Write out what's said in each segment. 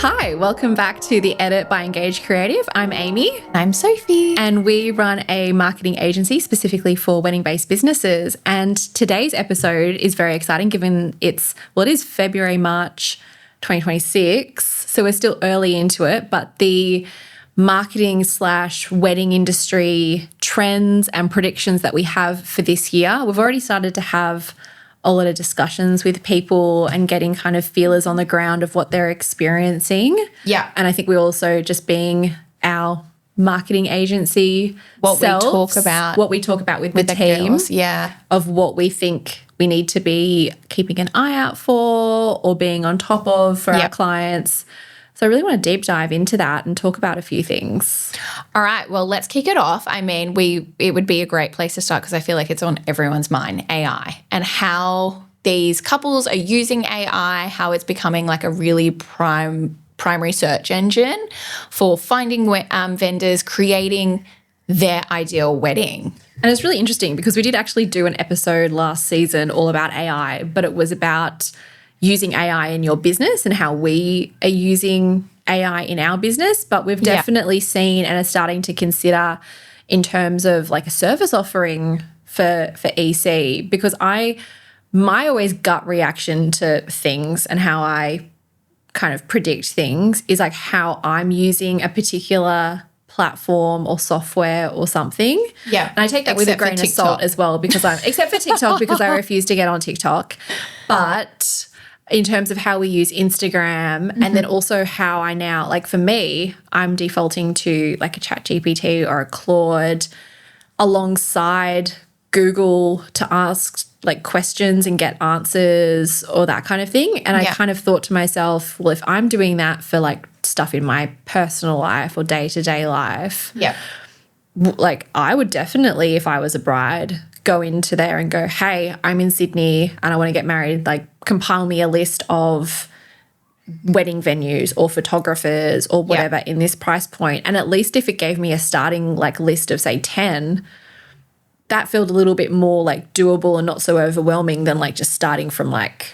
Hi, welcome back to the Edit by Engage Creative. I'm Amy. I'm Sophie. And we run a marketing agency specifically for wedding-based businesses. And today's episode is very exciting given it is February, March 2026. So we're still early into it, but the marketing/wedding industry trends and predictions that we have for this year, we've already started to have a lot of discussions with people and getting kind of feelers on the ground of what they're experiencing. Yeah. And I think we also just being our marketing agency what we talk about with the team girls, yeah, of what we think we need to be keeping an eye out for or being on top of for our clients. So I really want to deep dive into that and talk about a few things. All right, well, let's kick it off. I mean, it would be a great place to start because I feel like it's on everyone's mind, AI, and how these couples are using AI, how it's becoming like a really primary search engine for finding vendors, creating their ideal wedding. And it's really interesting because we did actually do an episode last season all about AI, but it was about using AI in your business and how we are using AI in our business. But we've definitely seen and are starting to consider in terms of like a service offering for EC, because my always gut reaction to things and how I kind of predict things is like how I'm using a particular platform or software or something. Yeah. And I take that with a grain of salt as well because except for TikTok because I refuse to get on TikTok. But in terms of how we use Instagram and then also how I now, like for me, I'm defaulting to like a ChatGPT or a Claude alongside Google to ask like questions and get answers or that kind of thing. And I kind of thought to myself, well, if I'm doing that for like stuff in my personal life or day-to-day life, like I would definitely, if I was a bride, go into there and go, hey, I'm in Sydney and I want to get married, like compile me a list of wedding venues or photographers or whatever in this price point. And at least if it gave me a starting like list of say 10, that felt a little bit more like doable and not so overwhelming than like just starting from like.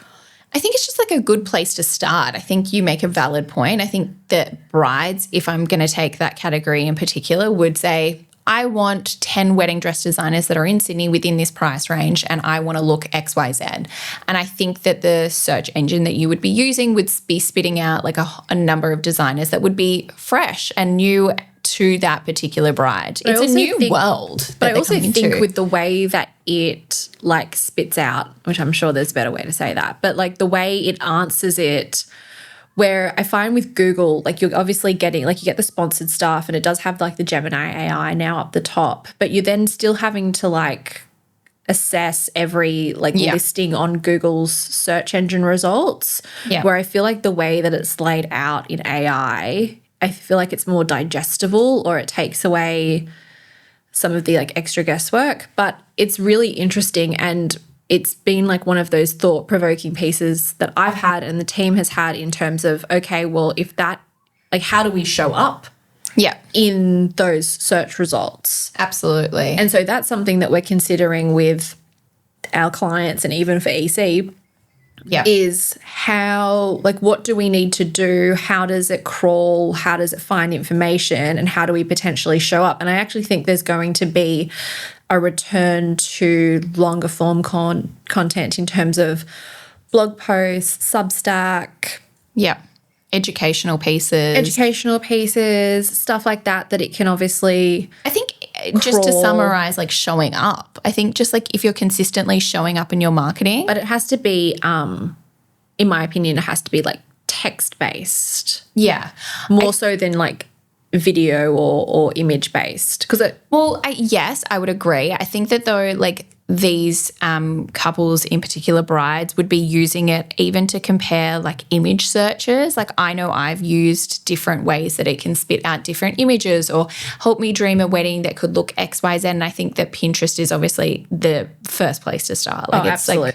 I think it's just like a good place to start. I think you make a valid point. I think that brides, if I'm going to take that category in particular, would say, I want 10 wedding dress designers that are in Sydney within this price range and I want to look XYZ. And I think that the search engine that you would be using would be spitting out like a number of designers that would be fresh and new to that particular bride. It's a new world. But I also think with the way that it like spits out, which I'm sure there's a better way to say that, but like the way it answers it, where I find with Google, like you're obviously getting, like you get the sponsored stuff and it does have like the Gemini AI now up the top, but you're then still having to like assess every like listing on Google's search engine results, where I feel like the way that it's laid out in AI, I feel like it's more digestible or it takes away some of the like extra guesswork, but it's really interesting and it's been like one of those thought-provoking pieces that I've had and the team has had in terms of, okay, well, if that, like how do we show up in those search results? Absolutely. And so that's something that we're considering with our clients and even for EC is how, like what do we need to do? How does it crawl? How does it find information? And how do we potentially show up? And I actually think there's going to be a return to longer form content in terms of blog posts, Substack. Educational pieces, stuff like that it can obviously I think just to summarize, like showing up. I think just like if you're consistently showing up in your marketing. But it has to be, in my opinion, it has to be like text-based. Yeah. More so than like video or image-based. Yes, I would agree. I think that though, like these couples, in particular brides, would be using it even to compare like image searches. Like I know I've used different ways that it can spit out different images or help me dream a wedding that could look X, Y, Z. And I think that Pinterest is obviously the first place to start. Like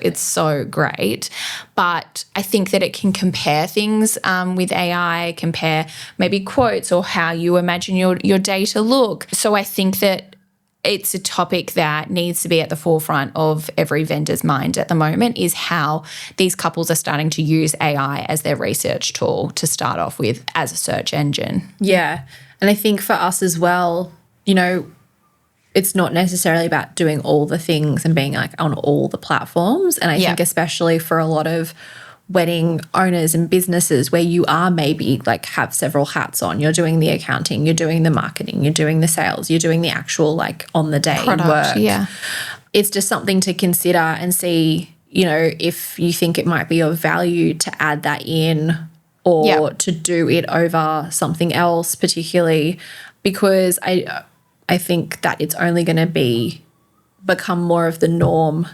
it's so great. But I think that it can compare things with AI, compare maybe quotes or how you imagine your day to look. So I think that it's a topic that needs to be at the forefront of every vendor's mind at the moment, is how these couples are starting to use AI as their research tool to start off with as a search engine. Yeah. And I think for us as well, you know, it's not necessarily about doing all the things and being like on all the platforms. And I think especially for a lot of wedding owners and businesses where you are maybe like have several hats on, you're doing the accounting, you're doing the marketing, you're doing the sales, you're doing the actual like on the day work. Yeah. It's just something to consider and see, you know, if you think it might be of value to add that in or to do it over something else, particularly because I think that it's only going to become more of the norm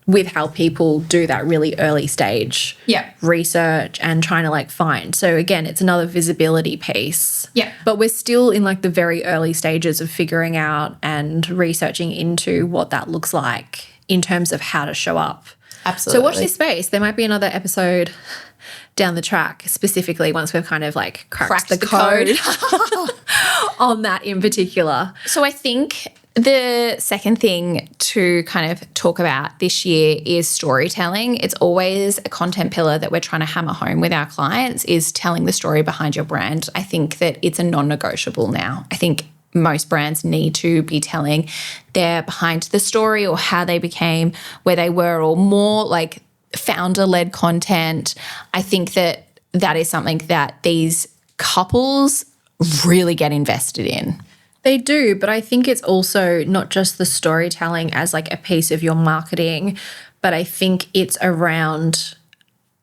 with how people do that really early stage research and trying to like find. So again, it's another visibility piece. Yeah. But we're still in like the very early stages of figuring out and researching into what that looks like in terms of how to show up. Absolutely. So watch this space. There might be another episode down the track, specifically once we've kind of like cracked the code on that in particular. So I think the second thing to kind of talk about this year is storytelling. It's always a content pillar that we're trying to hammer home with our clients, is telling the story behind your brand. I think that it's a non-negotiable now. I think most brands need to be telling their behind the story or how they became where they were, or more like founder-led content. I think that that is something that these couples really get invested in. They do, but I think it's also not just the storytelling as like a piece of your marketing, but I think it's around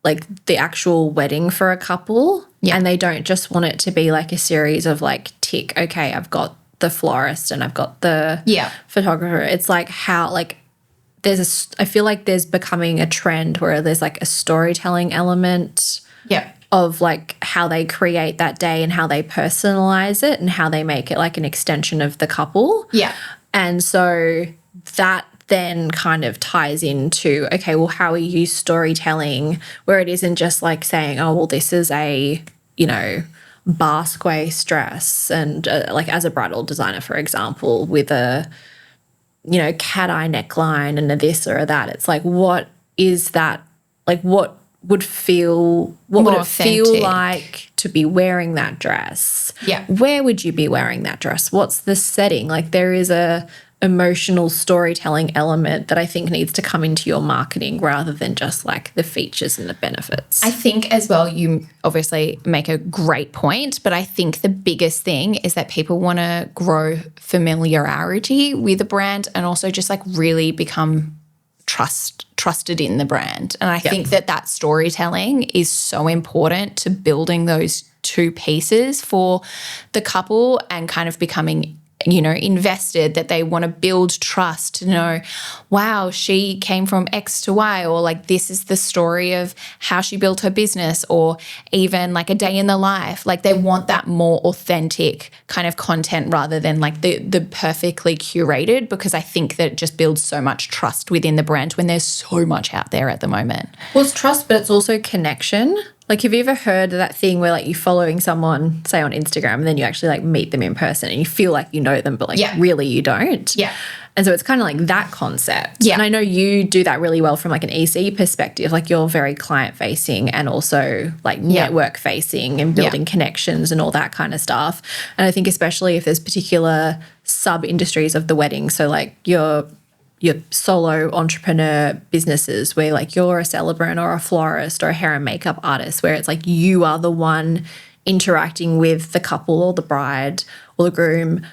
like the actual wedding for a couple. Yeah. And they don't just want it to be like a series of like tick, okay, I've got the florist and I've got the photographer. It's like how like I feel like there's becoming a trend where there's like a storytelling element. Yeah. Of like how they create that day and how they personalize it and how they make it like an extension of the couple. Yeah. And so that then kind of ties into, okay, well, how we use storytelling where it isn't just like saying, oh, well, this is a, you know, basque dress and like as a bridal designer, for example, with a, you know, cat eye neckline and a this or a that. It's like, what is that? Like what would it feel like to be wearing that dress? Yeah. Where would you be wearing that dress? What's the setting? Like there is a emotional storytelling element that I think needs to come into your marketing rather than just like the features and the benefits. I think as well, you obviously make a great point, but I think the biggest thing is that people want to grow familiarity with a brand and also just like really become trusted in the brand. And I think that storytelling is so important to building those two pieces for the couple and kind of becoming, you know, invested, that they want to build trust to know, wow, she came from X to Y, or like this is the story of how she built her business, or even like a day in the life. Like they want that more authentic kind of content rather than like the perfectly curated, because I think that it just builds so much trust within the brand when there's so much out there at the moment. Well, it's trust, but it's also connection. Like, have you ever heard of that thing where like you're following someone, say on Instagram, and then you actually like meet them in person and you feel like you know them, but like really you don't? Yeah. And so it's kind of like that concept. Yeah. And I know you do that really well from like an EC perspective. Like you're very client facing and also like network facing and building connections and all that kind of stuff. And I think especially if there's particular sub industries of the wedding, so like your solo entrepreneur businesses where like you're a celebrant or a florist or a hair and makeup artist, where it's like you are the one interacting with the couple or the bride or the groom,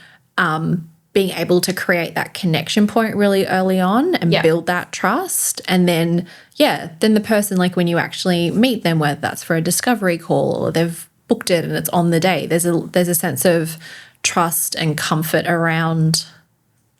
being able to create that connection point really early on and build that trust. And then, then the person, like when you actually meet them, whether that's for a discovery call or they've booked it and it's on the day, there's a sense of trust and comfort around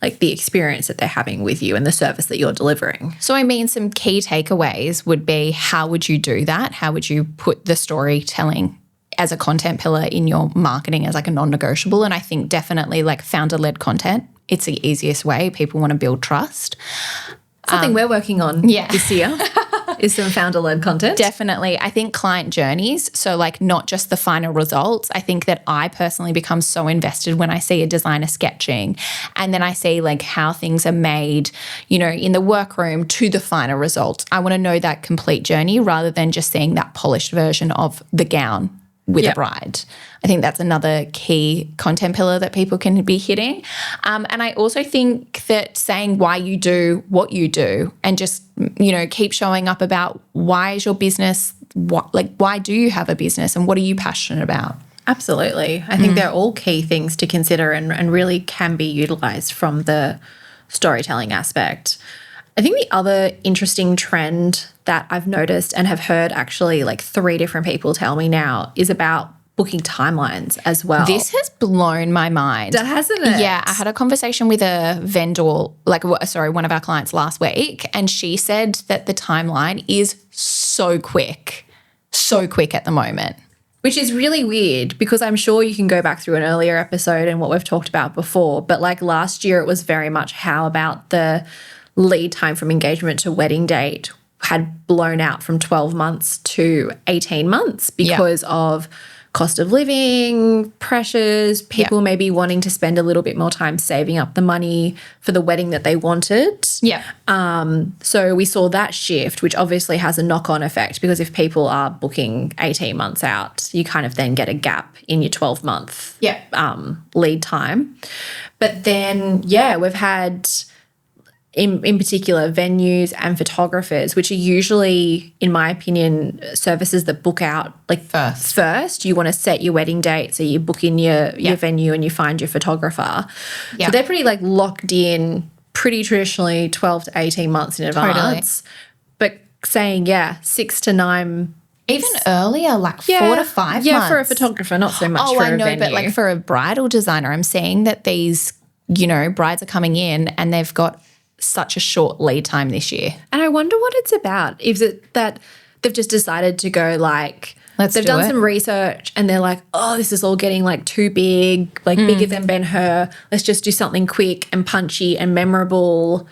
like the experience that they're having with you and the service that you're delivering. So I mean, some key takeaways would be, how would you do that? How would you put the storytelling as a content pillar in your marketing as like a non-negotiable? And I think definitely like founder-led content, it's the easiest way. People want to build trust. Something we're working on this year is some founder-led content. Definitely. I think client journeys, so like not just the final results. I think that I personally become so invested when I see a designer sketching and then I see like how things are made, you know, in the workroom to the final result. I want to know that complete journey rather than just seeing that polished version of the gown with a bride. I think that's another key content pillar that people can be hitting. And I also think that saying why you do what you do and just, you know, keep showing up about why is your business, why do you have a business and what are you passionate about? Absolutely. I think they're all key things to consider and really can be utilised from the storytelling aspect. I think the other interesting trend that I've noticed and have heard actually like 3 different people tell me now is about booking timelines as well. This has blown my mind. Hasn't it? Yeah, I had a conversation with a vendor, one of our clients last week, and she said that the timeline is so quick at the moment. Which is really weird because I'm sure you can go back through an earlier episode and what we've talked about before, but like last year it was very much how about the lead time from engagement to wedding date had blown out from 12 months to 18 months because of cost of living, pressures, people maybe wanting to spend a little bit more time saving up the money for the wedding that they wanted. Yeah. So we saw that shift, which obviously has a knock-on effect because if people are booking 18 months out, you kind of then get a gap in your 12-month lead time. But then, we've had in particular venues and photographers, which are usually, in my opinion, services that book out like first. You want to set your wedding date, so you book in your venue and you find your photographer. Yeah. So they're pretty like locked in pretty traditionally 12 to 18 months in advance. Totally. But saying, 6 to 9 even earlier, like 4 to 5 months. Yeah, for a photographer, not so much for a venue. But like for a bridal designer, I'm seeing that these, you know, brides are coming in and they've got such a short lead time this year. And I wonder what it's about. Is it that they've just decided to go like, they've done some research and they're like, oh, this is all getting like too big, like bigger than Ben-Hur. Let's just do something quick and punchy and memorable.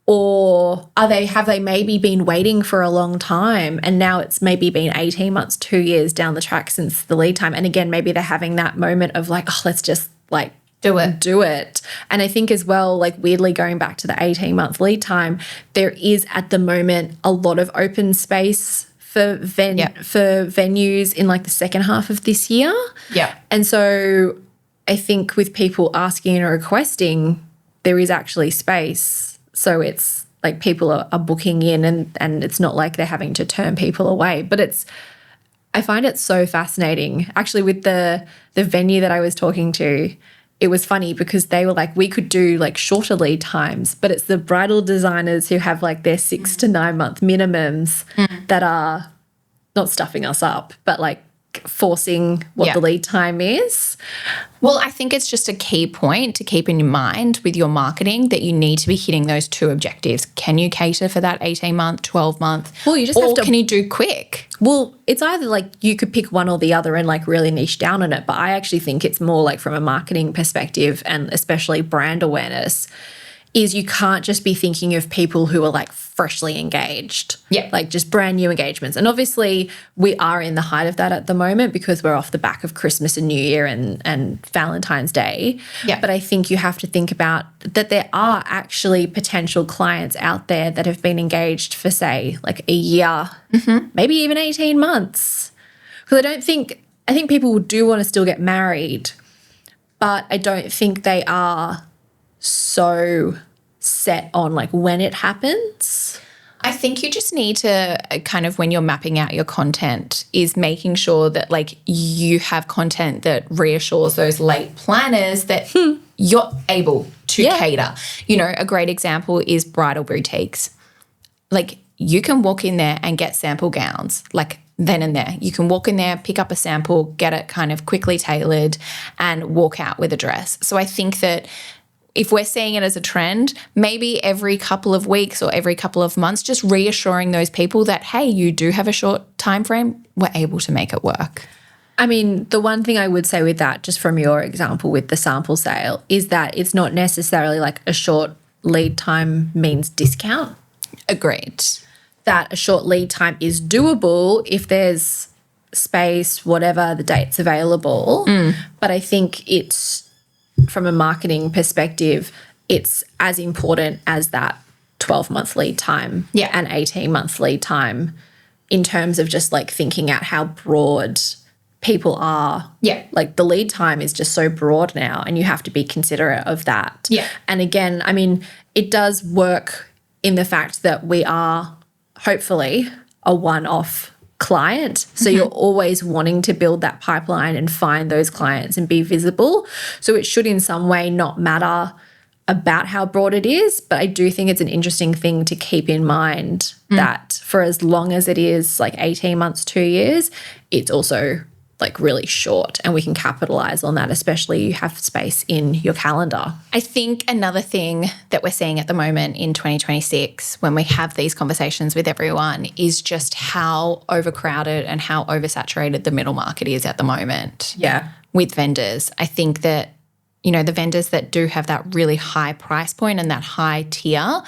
Or have they maybe been waiting for a long time and now it's maybe been 18 months, 2 years down the track since the lead time. And again, maybe they're having that moment of like, oh, let's just like, do it. And I think as well, like weirdly going back to the 18-month lead time, there is at the moment a lot of open space for venues in like the second half of this year. Yeah. And so I think with people asking or requesting, there is actually space. So it's like people are booking in and it's not like they're having to turn people away. But I find it so fascinating. Actually, with the venue that I was talking to, it was funny because they were like, we could do like shorter lead times, but it's the bridal designers who have like their 6 to 9 month minimums that are not stuffing us up, but like forcing what the lead time is. Well, I think it's just a key point to keep in your mind with your marketing that you need to be hitting those 2 objectives. Can you cater for that 18-month, 12-month? Well, you just have to. Can you do quick? Well, it's either like you could pick one or the other and like really niche down on it, but I actually think it's more like from a marketing perspective and especially brand awareness is you can't just be thinking of people who are like freshly engaged. Yeah. Like just brand new engagements. And obviously we are in the height of that at the moment because we're off the back of Christmas and New Year and Valentine's Day. Yeah. But I think you have to think about that there are actually potential clients out there that have been engaged for say like a year, maybe even 18 months. Because I think people do want to still get married, but I don't think they are so set on like when it happens. I think you just need to kind of when you're mapping out your content is making sure that like you have content that reassures those late planners that you're able to cater. You know, a great example is bridal boutiques. Like you can walk in there and get sample gowns like then and there. You can walk in there, pick up a sample, get it kind of quickly tailored and walk out with a dress. So I think that if we're seeing it as a trend, maybe every couple of weeks or every couple of months, just reassuring those people that, hey, you do have a short time frame, we're able to make it work. I mean, the one thing I would say with that, just from your example with the sample sale, is that it's not necessarily like a short lead time means discount. Agreed. that a short lead time is doable if there's space, whatever, the date's available. But I think it's, from a marketing perspective, it's as important as that 12-month lead time and 18-month lead time in terms of just like thinking out how broad people are. Yeah. Like the lead time is just so broad now and you have to be considerate of that. Yeah. And again, I mean, it does work in the fact that we are hopefully a one-off client. So you're always wanting to build that pipeline and find those clients and be visible. So it should in some way not matter about how broad it is, but I do think it's an interesting thing to keep in mind that for as long as it is like 18 months, 2 years, it's also like really short and we can capitalize on that, especially you have space in your calendar. I think another thing that we're seeing at the moment in 2026 when we have these conversations with everyone is just how overcrowded and how oversaturated the middle market is at the moment. Yeah. With vendors. I think that, you know, the vendors that do have that really high price point and that high tier,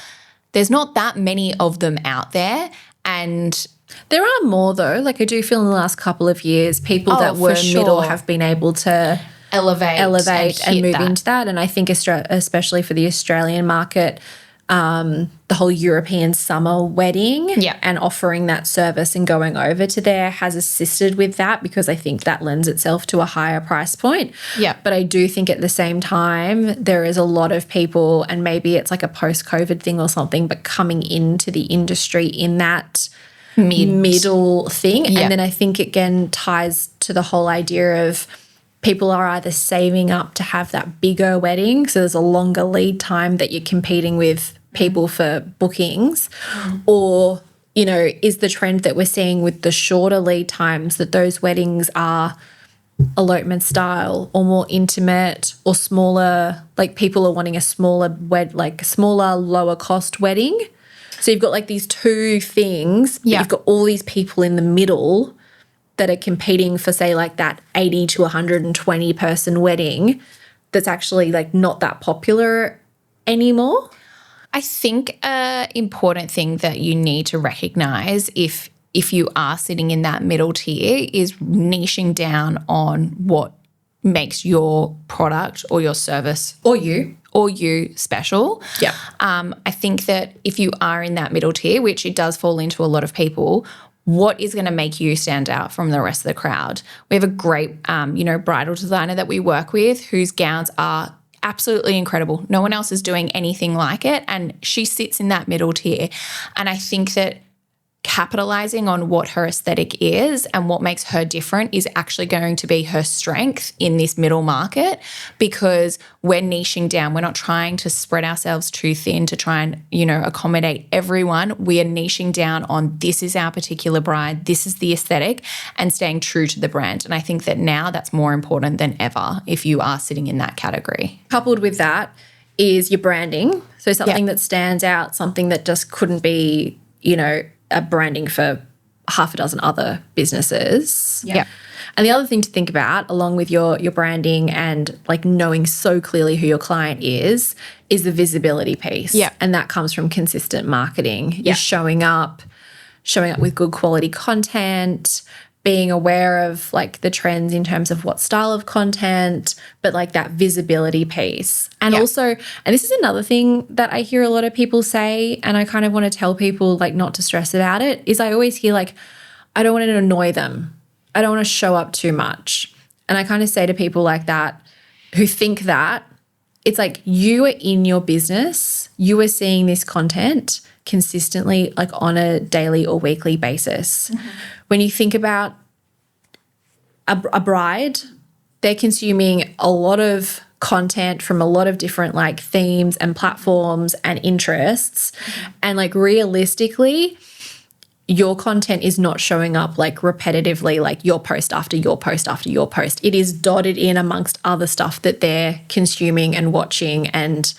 there's not that many of them out there. And there are more though. Like I do feel in the last couple of years, people that were middle have been able to elevate and move into that. And I think especially for the Australian market, the whole European summer wedding and offering that service and going over to there has assisted with that because I think that lends itself to a higher price point. Yeah. But I do think at the same time, there is a lot of people, and maybe it's like a post-COVID thing or something, but coming into the industry in that middle thing. Yeah. And then I think again ties to the whole idea of people are either saving up to have that bigger wedding, so there's a longer lead time that you're competing with people for bookings, or, you know, is the trend that we're seeing with the shorter lead times that those weddings are elopement style or more intimate or smaller, like people are wanting a smaller smaller, lower cost wedding. So you've got like these two things, but you've got all these people in the middle that are competing for, say, like that 80 to 120 person wedding that's actually like not that popular anymore. I think an important thing that you need to recognise if you are sitting in that middle tier is niching down on what makes your product or your service or you special. Yeah. I think that if you are in that middle tier, which it does fall into a lot of people, what is going to make you stand out from the rest of the crowd? We have a great, bridal designer that we work with whose gowns are absolutely incredible. No one else is doing anything like it, and she sits in that middle tier. And I think that capitalizing on what her aesthetic is and what makes her different is actually going to be her strength in this middle market, because we're niching down. We're not trying to spread ourselves too thin to try and, accommodate everyone. We are niching down on this is our particular bride, this is the aesthetic, and staying true to the brand. And I think that now that's more important than ever if you are sitting in that category. Coupled with that is your branding. So something that stands out, something that just couldn't be, a branding for half a dozen other businesses. Yeah. And the other thing to think about, along with your branding and like knowing so clearly who your client is the visibility piece. Yeah. And that comes from consistent marketing. You're showing up with good quality content, being aware of like the trends in terms of what style of content, but like that visibility piece. And also, and this is another thing that I hear a lot of people say, and I kind of want to tell people like not to stress about it, is I always hear like, I don't want to annoy them. I don't want to show up too much. And I kind of say to people like that who think that, it's like you are in your business, you are seeing this content consistently, like on a daily or weekly basis. Mm-hmm. When you think about a bride, they're consuming a lot of content from a lot of different like themes and platforms and interests. Mm-hmm. And like realistically, your content is not showing up like repetitively, like your post after your post after your post. It is dotted in amongst other stuff that they're consuming and watching and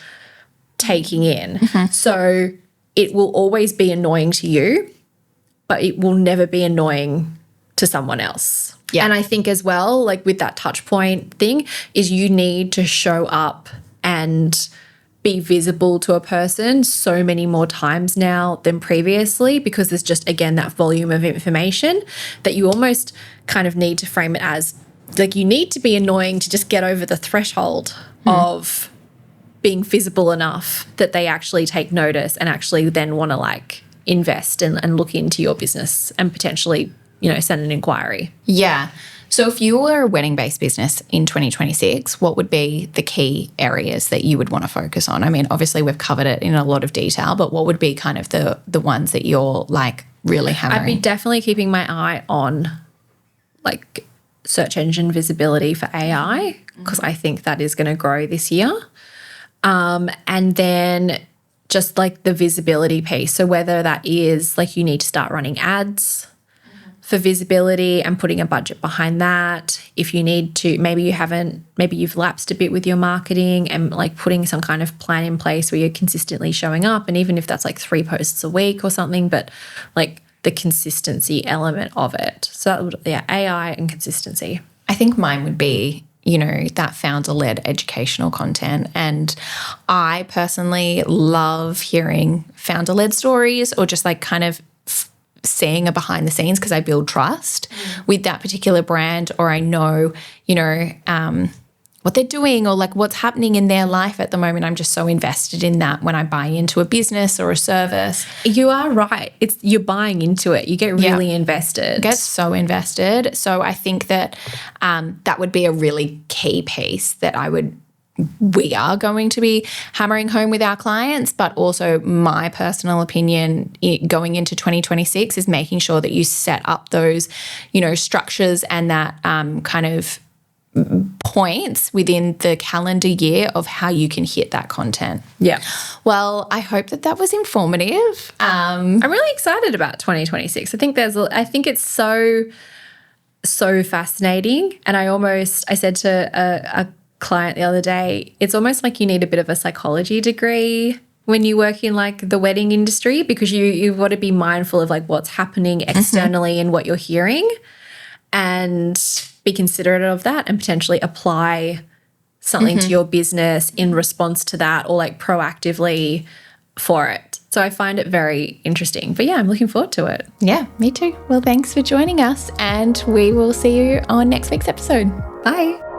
taking in. Mm-hmm. So it will always be annoying to you, but it will never be annoying to someone else. Yeah. And I think as well, like with that touch point thing, is you need to show up and be visible to a person so many more times now than previously, because there's just, again, that volume of information that you almost kind of need to frame it as like you need to be annoying to just get over the threshold of being visible enough that they actually take notice and actually then want to like invest and look into your business and potentially, you know, send an inquiry. Yeah. So if you were a wedding-based business in 2026, what would be the key areas that you would want to focus on? I mean, obviously we've covered it in a lot of detail, but what would be kind of the ones that you're like really hammering? I'd be definitely keeping my eye on like search engine visibility for AI, because I think that is going to grow this year. And then just like the visibility piece. So whether that is like you need to start running ads for visibility and putting a budget behind that. If you need to, maybe you've lapsed a bit with your marketing and like putting some kind of plan in place where you're consistently showing up. And even if that's like 3 posts a week or something, but like the consistency element of it. So that would, AI and consistency. I think mine would be, you know, that founder-led educational content. And I personally love hearing founder-led stories or just like kind of seeing a behind the scenes, because I build trust with that particular brand, or I know, you know, what they're doing or like what's happening in their life at the moment. I'm just so invested in that when I buy into a business or a service. You are right. You're buying into it. You get really invested. Get so invested. So I think that that would be a really key piece that we are going to be hammering home with our clients. But also my personal opinion going into 2026 is making sure that you set up those, you know, structures and that kind of points within the calendar year of how you can hit that content. Yeah. Well, I hope that was informative. I'm really excited about 2026. I think it's so fascinating. And I said to a client the other day, it's almost like you need a bit of a psychology degree when you work in like the wedding industry, because you've got to be mindful of like what's happening externally and what you're hearing, and be considerate of that and potentially apply something to your business in response to that, or like proactively for it. So I find it very interesting. But yeah, I'm looking forward to it. Yeah, me too. Well, thanks for joining us, and we will see you on next week's episode. Bye.